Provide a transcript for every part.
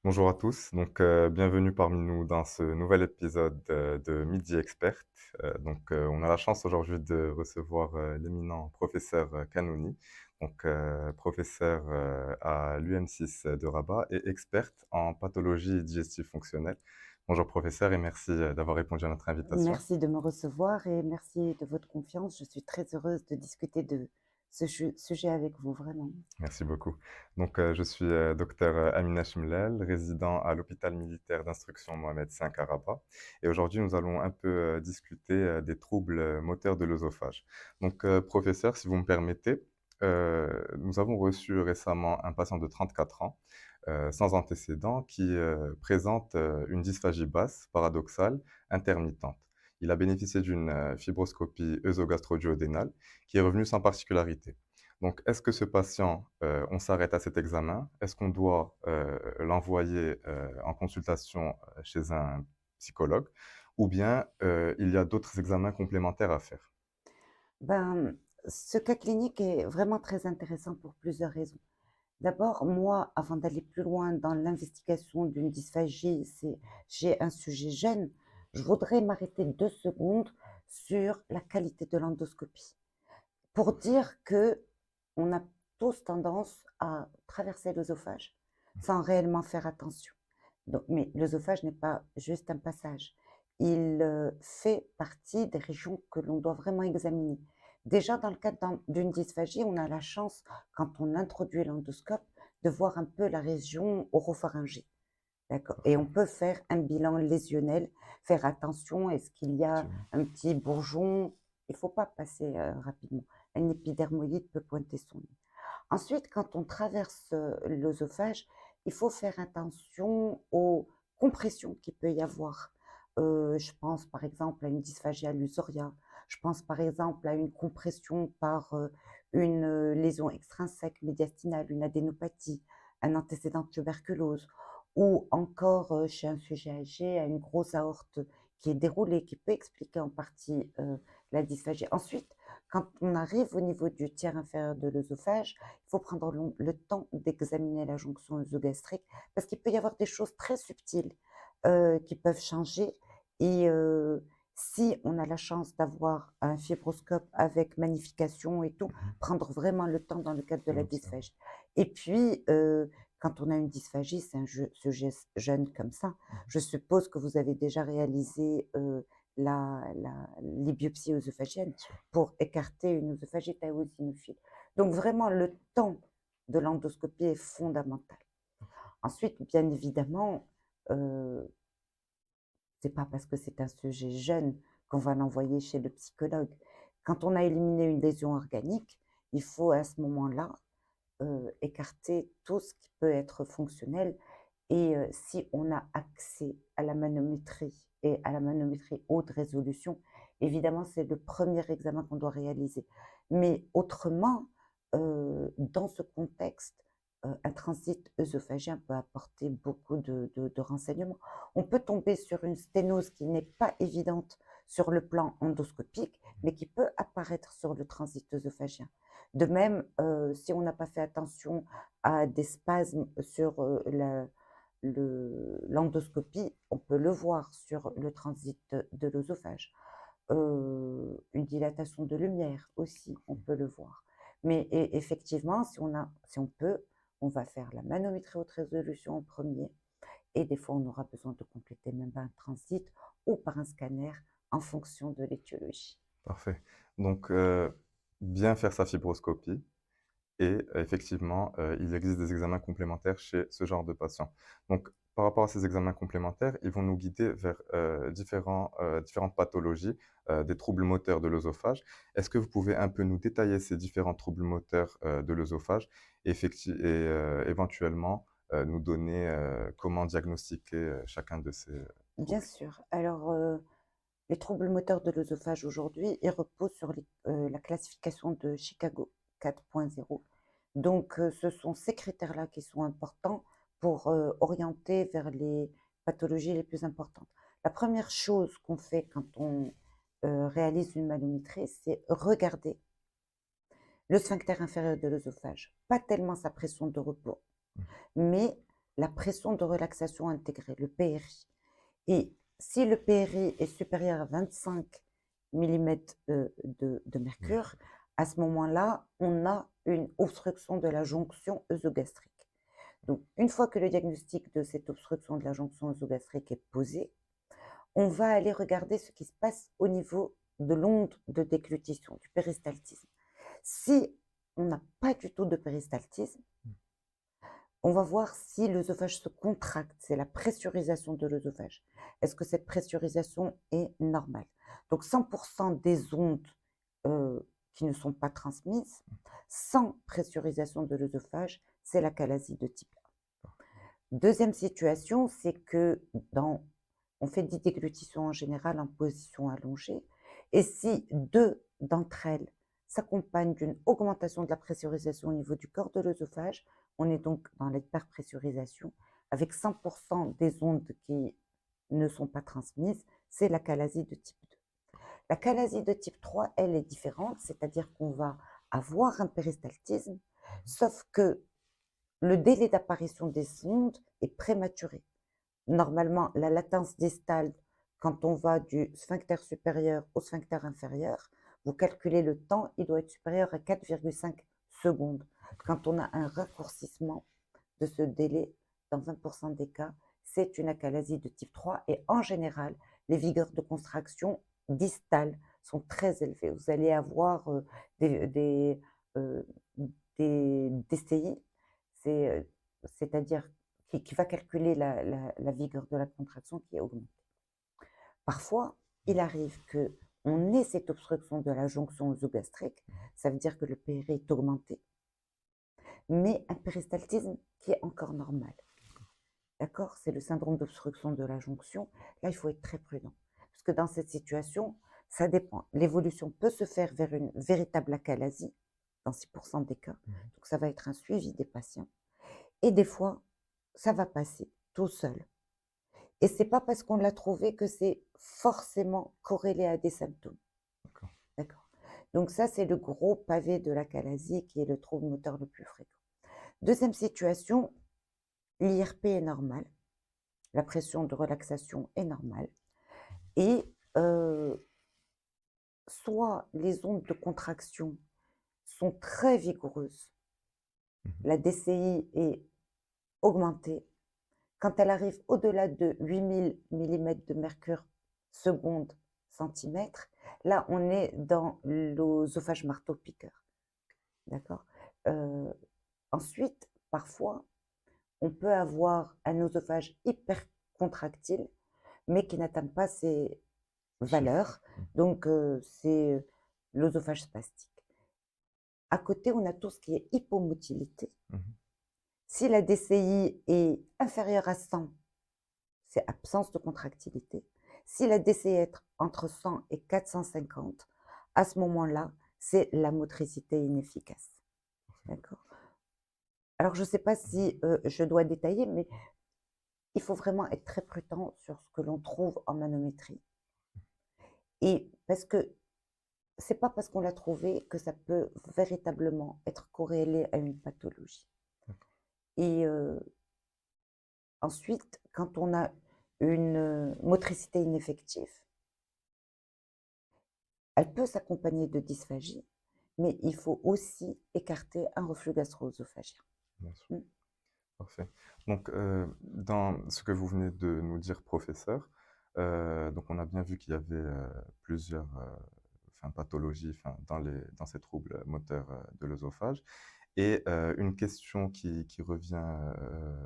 Bonjour à tous, bienvenue parmi nous dans ce nouvel épisode de Midi Expert. On a la chance aujourd'hui de recevoir l'éminent professeur Kanouni, professeur à l'UM6 de Rabat et experte en pathologie digestive fonctionnelle. Bonjour professeur et merci d'avoir répondu à notre invitation. Merci de me recevoir et merci de votre confiance. Je suis très heureuse de discuter de ce sujet avec vous, vraiment. Merci beaucoup. Je suis docteur Amina Chimlel, résident à l'hôpital militaire d'instruction Mohamed V à Rabat. Et aujourd'hui, nous allons un peu discuter des troubles moteurs de l'œsophage. Professeur, si vous me permettez, nous avons reçu récemment un patient de 34 ans, sans antécédent, qui présente une dysphagie basse, paradoxale, intermittente. Il a bénéficié d'une fibroscopie œsogastro-duodénale qui est revenue sans particularité. Donc, est-ce que ce patient, on s'arrête à cet examen? Est-ce qu'on doit l'envoyer en consultation chez un psychologue? Ou bien il y a d'autres examens complémentaires à faire? Ben, ce cas clinique est vraiment très intéressant pour plusieurs raisons. D'abord, moi, avant d'aller plus loin dans l'investigation d'une dysphagie, j'ai un sujet jeune, je voudrais m'arrêter 2 secondes sur la qualité de l'endoscopie. Pour dire que on a tous tendance à traverser l'œsophage sans réellement faire attention. Donc, mais l'œsophage n'est pas juste un passage. Il fait partie des régions que l'on doit vraiment examiner. Déjà, dans le cadre d'une dysphagie, on a la chance, quand on introduit l'endoscope, de voir un peu la région oropharyngée. D'accord. Et Parfait, on peut faire un bilan lésionnel, faire attention, est-ce qu'il y a effectivement. un petit bourgeon? Il ne faut pas passer rapidement. Un épidermoïde peut pointer son nez. Ensuite, quand on traverse l'œsophage, il faut faire attention aux compressions qu'il peut y avoir. Je pense par exemple à une dysphagie allusoria. Je pense par exemple à une compression par une lésion extrinsèque médiastinale, une adénopathie, un antécédent de tuberculose, ou encore chez un sujet âgé à une grosse aorte qui est déroulée, qui peut expliquer en partie la dysphagie. Ensuite, quand on arrive au niveau du tiers inférieur de l'œsophage, il faut prendre le temps d'examiner la jonction œsogastrique parce qu'il peut y avoir des choses très subtiles qui peuvent changer. Et si on a la chance d'avoir un fibroscope avec magnification et tout, Mhm. prendre vraiment le temps dans le cadre de De la l'observer. dysphagie. Et puis, quand on a une dysphagie, c'est un sujet jeune comme ça. Mhm. Je suppose que vous avez déjà réalisé les biopsies œsophagiennes Bien sûr. pour écarter une œsophagite eosinophile. Donc vraiment, le temps de l'endoscopie est fondamental. Ensuite, bien évidemment, euh, c'est pas parce que c'est un sujet jeune qu'on va l'envoyer chez le psychologue. Quand on a éliminé une lésion organique, il faut à ce moment-là écarter tout ce qui peut être fonctionnel. Et si on a accès à la manométrie et à la manométrie haute résolution, évidemment, c'est le premier examen qu'on doit réaliser. Mais autrement, dans ce contexte, un transit œsophagien peut apporter beaucoup de renseignements. On peut tomber sur une sténose qui n'est pas évidente sur le plan endoscopique, mais qui peut apparaître sur le transit œsophagien. De même, si on n'a pas fait attention à des spasmes sur l'endoscopie, on peut le voir sur le transit de l'œsophage. Une dilatation de lumière aussi, on peut le voir. Mais effectivement, si on peut, on va faire la manométrie haute résolution en premier. Et des fois, on aura besoin de compléter même par un transit ou par un scanner en fonction de l'étiologie. Parfait. Donc, bien faire sa fibroscopie. Et effectivement, il existe des examens complémentaires chez ce genre de patients. Donc, par rapport à ces examens complémentaires, ils vont nous guider vers différentes pathologies, des troubles moteurs de l'œsophage. Est-ce que vous pouvez un peu nous détailler ces différents troubles moteurs de l'œsophage éventuellement nous donner comment diagnostiquer chacun de ces Bien troubles? sûr. Alors, les troubles moteurs de l'œsophage aujourd'hui, ils reposent sur la classification de Chicago 4.0. Donc, ce sont ces critères-là qui sont importants pour orienter vers les pathologies les plus importantes. La première chose qu'on fait quand on réalise une manométrie, c'est regarder le sphincter inférieur de l'œsophage. Pas tellement sa pression de repos, mais la pression de relaxation intégrée, le PRI. Et si le PRI est supérieur à 25 millimètres de mercure, D'accord. à ce moment-là, on a une obstruction de la jonction œsogastrique. Donc, une fois que le diagnostic de cette obstruction de la jonction œsogastrique est posé, on va aller regarder ce qui se passe au niveau de l'onde de déglutition, du péristaltisme. Si on n'a pas du tout de péristaltisme, on va voir si l'œsophage se contracte, c'est la pressurisation de l'œsophage. Est-ce que cette pressurisation est normale? Donc 100% des ondes qui ne sont pas transmises, sans pressurisation de l'œsophage, c'est l'achalasie de type A. Deuxième situation, c'est que on fait des déglutitions en général en position allongée, et si deux d'entre elles s'accompagnent d'une augmentation de la pressurisation au niveau du corps de l'œsophage, on est donc dans l'hyperpressurisation, avec 100% des ondes qui ne sont pas transmises, c'est l'achalasie de type 2. L'achalasie de type 3, elle est différente, c'est-à-dire qu'on va avoir un péristaltisme, sauf que le délai d'apparition des ondes est prématuré. Normalement, la latence distale, quand on va du sphincter supérieur au sphincter inférieur, vous calculez le temps, il doit être supérieur à 4,5 secondes. Quand on a un raccourcissement de ce délai, dans 20% des cas, c'est une achalasie de type 3 et en général, les vigueurs de contraction distales sont très élevées. Vous allez avoir des, euh, des DCI, c'est-à-dire qui va calculer la vigueur de la contraction qui est augmentée. Parfois, il arrive qu'on ait cette obstruction de la jonction œsogastrique, ça veut dire que le PRI est augmenté, mais un péristaltisme qui est encore normal. D'accord? C'est le syndrome d'obstruction de la jonction. Là, il faut être très prudent. Parce que dans cette situation, ça dépend. L'évolution peut se faire vers une véritable achalasie, dans 6% des cas. Donc, ça va être un suivi des patients. Et des fois, ça va passer tout seul. Et c'est pas parce qu'on l'a trouvé que c'est forcément corrélé à des symptômes. D'accord. D'accord? Donc ça, c'est le gros pavé de l'achalasie qui est le trouble moteur le plus fréquent. Deuxième situation, l'IRP est normal, la pression de relaxation est normale, et soit les ondes de contraction sont très vigoureuses, la DCI est augmentée, quand elle arrive au-delà de 8000 mm de mercure seconde centimètre, là on est dans l'œsophage marteau-piqueur. D'accord? Ensuite, parfois, on peut avoir un œsophage hypercontractile, mais qui n'atteint pas ces Chiffre. valeurs. Donc, c'est l'œsophage spastique. À côté, on a tout ce qui est hypomotilité. Si la DCI est inférieure à 100, c'est absence de contractilité. Si la DCI est entre 100 et 450, à ce moment-là, c'est la motricité inefficace. D'accord? Alors, je ne sais pas si je dois détailler, mais il faut vraiment être très prudent sur ce que l'on trouve en manométrie. Et parce que c'est pas parce qu'on l'a trouvé que ça peut véritablement être corrélé à une pathologie. Et ensuite, quand on a une motricité ineffective, elle peut s'accompagner de dysphagie, mais il faut aussi écarter un reflux gastro-œsophagien. Bien sûr. Mm. Parfait. Donc, dans ce que vous venez de nous dire, professeur, donc on a bien vu qu'il y avait plusieurs enfin, pathologies enfin, dans ces troubles moteurs de l'œsophage. Et une question qui revient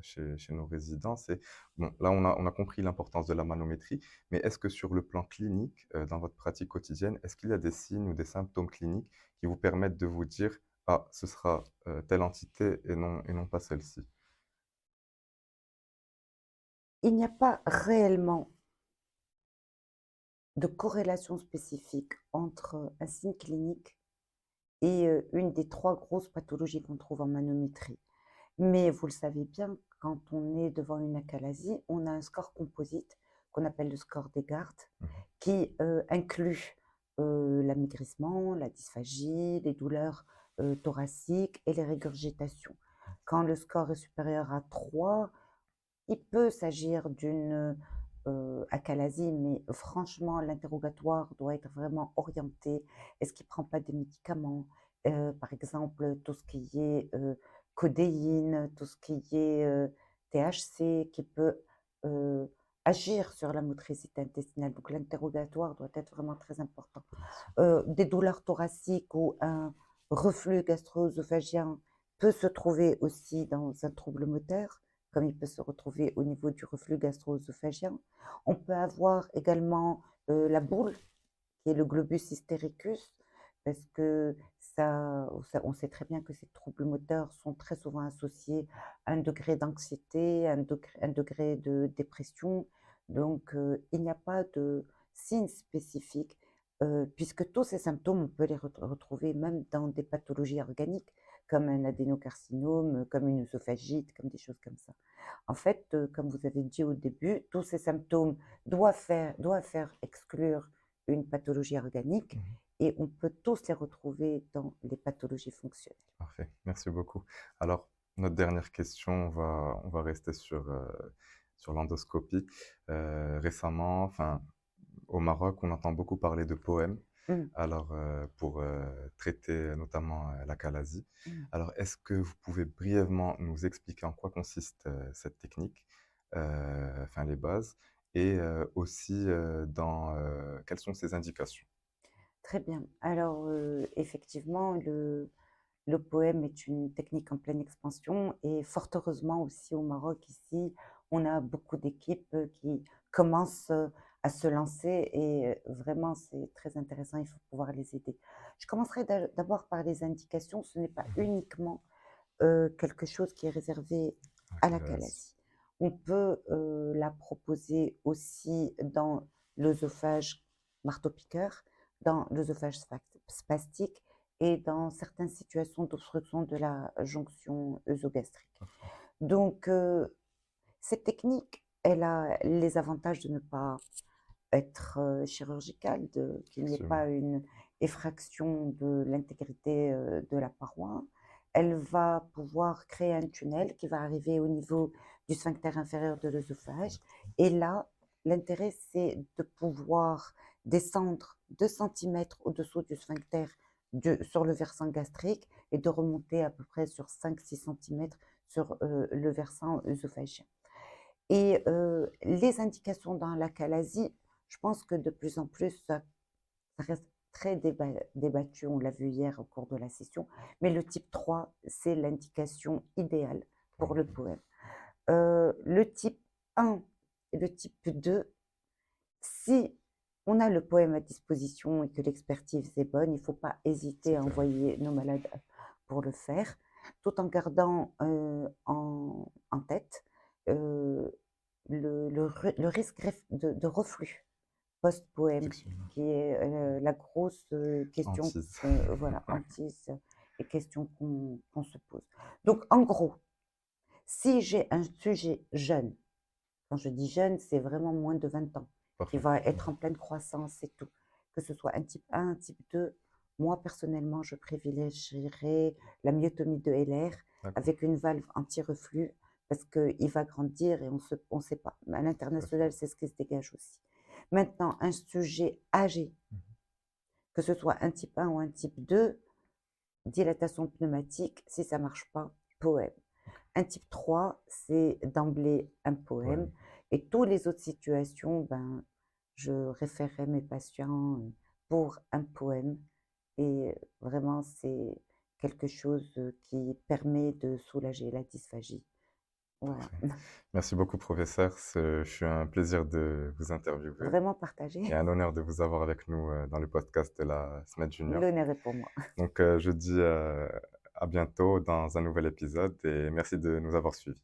chez nos résidents, c'est, bon, là on a compris l'importance de la manométrie, mais est-ce que sur le plan clinique, dans votre pratique quotidienne, est-ce qu'il y a des signes ou des symptômes cliniques qui vous permettent de vous dire, ah, ce sera telle entité et non pas celle-ci? Il n'y a pas réellement de corrélation spécifique entre un signe clinique et une des trois grosses pathologies qu'on trouve en manométrie. Mais vous le savez bien, quand on est devant une achalasie, on a un score composite qu'on appelle le score des gardes, qui inclut l'amaigrissement, la dysphagie, les douleurs thoraciques et les régurgitations. Quand le score est supérieur à 3, il peut s'agir d'une, achalasie, mais franchement, l'interrogatoire doit être vraiment orienté. Est-ce qu'il prend pas des médicaments? Par exemple, tout ce qui est, codéine, tout ce qui est, THC qui peut, heu, agir sur la motricité intestinale. Donc l'interrogatoire doit être vraiment très important. Bien sûr. Des douleurs thoraciques ou un reflux gastro-œsophagien peut se trouver aussi dans un trouble moteur, comme il peut se retrouver au niveau du reflux gastro-œsophagien. On peut avoir également, la boule, qui est le globus hystéricus, parce que on sait très bien que ces troubles moteurs sont très souvent associés à un degré d'anxiété, un degré de dépression. Donc, il n'y a pas de signe spécifique, puisque tous ces symptômes, on peut les retrouver même dans des pathologies organiques, comme un adénocarcinome, comme une œsophagite, comme des choses comme ça. En fait, comme vous avez dit au début, tous ces symptômes doivent faire exclure une pathologie organique Mmh. et on peut tous les retrouver dans les pathologies fonctionnelles. Parfait, merci beaucoup. Alors, notre dernière question, on va rester sur l'endoscopie. Récemment, enfin, au Maroc, on entend beaucoup parler de POEM, Mmh, alors, pour, traiter notamment, l'achalasie. mmh. Alors, est-ce que vous pouvez brièvement nous expliquer en quoi consiste, cette technique? Enfin, les bases et aussi, quelles sont ses indications? Très bien. Alors, effectivement, le poème est une technique en pleine expansion et fort heureusement aussi au Maroc ici, on a beaucoup d'équipes, qui commencent, à se lancer et vraiment c'est très intéressant, il faut pouvoir les aider. Je commencerai d'abord par les indications, ce n'est pas Mmh. uniquement, quelque chose qui est réservé à la Achalasie. calasie. On peut, la proposer aussi dans l'œsophage marteau-piqueur, dans l'œsophage spastique et dans certaines situations d'obstruction de la jonction œsogastrique. Parfait. Donc, cette technique, elle a les avantages de ne pas être, chirurgicale, qu'il n'y ait Effectivement. pas une effraction de l'intégrité, de la paroi. Elle va pouvoir créer un tunnel qui va arriver au niveau du sphincter inférieur de l'œsophage et là, l'intérêt, c'est de pouvoir descendre 2 centimètres au-dessous du sphincter sur le versant gastrique et de remonter à peu près sur 5-6 centimètres sur, le versant œsophagien. Et les indications dans l'achalasie, je pense que de plus en plus, ça reste très débattu, on l'a vu hier au cours de la session, mais le type 3, c'est l'indication idéale pour le Mmh. poème. Le type 1 et le type 2, si on a le poème à disposition et que l'expertise est bonne, il ne faut pas hésiter C'est à clair. envoyer nos malades pour le faire, tout en gardant, en tête, heu, le risque de reflux post-poème Effectivement. qui est, la grosse, question, Hantise. voilà, Ouais. hantise et question qu'on se pose. Donc en gros, si j'ai un sujet jeune, quand je dis jeune, c'est vraiment moins de 20 ans, qui Parfait. va Mmh. être en pleine croissance et tout, que ce soit un type 1, un type 2. Moi, personnellement, je privilégierais la myotomie de Heller D'accord. avec une valve anti-reflux parce qu'il va grandir et on sait pas. Mais à Tout à fait. l'international, c'est ce qui se dégage aussi. Maintenant, un sujet âgé, Mmh. que ce soit un type 1 ou un type 2, dilatation pneumatique, si ça marche pas, poème. OK. Un type 3, c'est d'emblée un poème Poème. et toutes les autres situations, ben, je référerai mes patients, pour un poème et vraiment c'est quelque chose, qui permet de soulager la dysphagie. Voilà, Parfait. Merci beaucoup professeur, ce fut un plaisir de vous interviewer vraiment partagé. et un honneur de vous avoir avec nous, dans le podcast de la SMED Junior. L'honneur est pour moi. Donc, je dis, à bientôt dans un nouvel épisode et merci de nous avoir suivis.